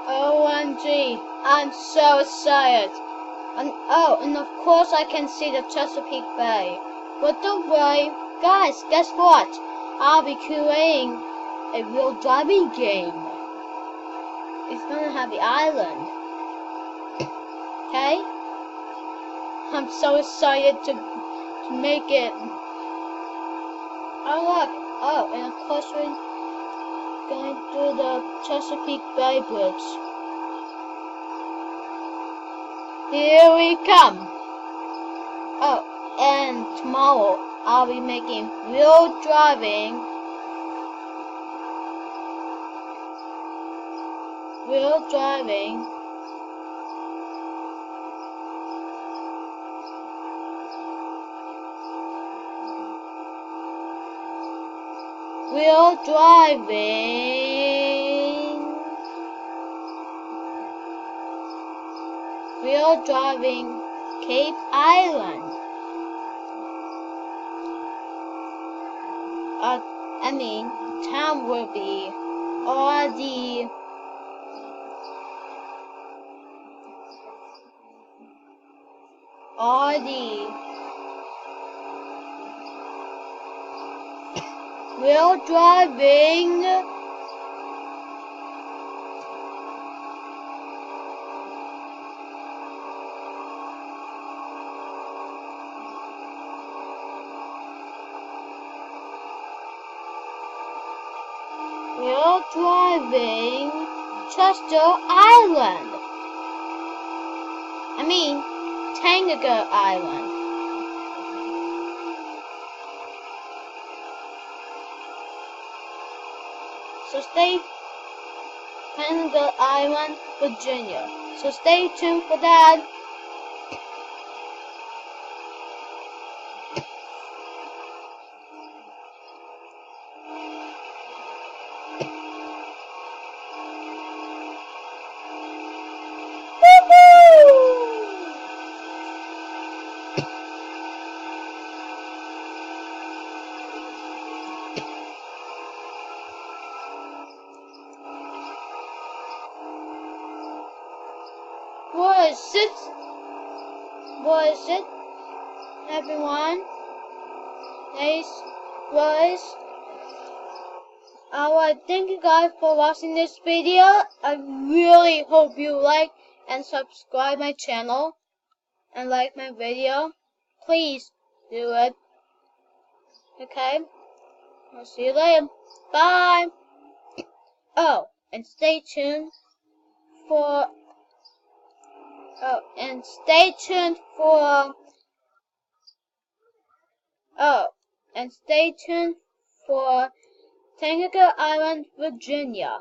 OMG, I'm so excited. And of course I can see the Chesapeake Bay. But don't worry, guys, guess what? I'll be creating a real driving game. It's gonna have the island. Okay? I'm so excited to make it. Oh look, and of course we're going through the Chesapeake Bay Bridge. Here we come. Oh, and tomorrow I'll be making real driving Cape Island. Town will be all the real driving Chester Island. Tangier Island. So Tangier Island, Virginia. So stay tuned for that. What is it, everyone? Thank you guys for watching this video. I really hope you like and subscribe my channel and like my video. Please do it. Okay? I'll see you later. Bye. Oh, and stay tuned for Tangier Island, Virginia.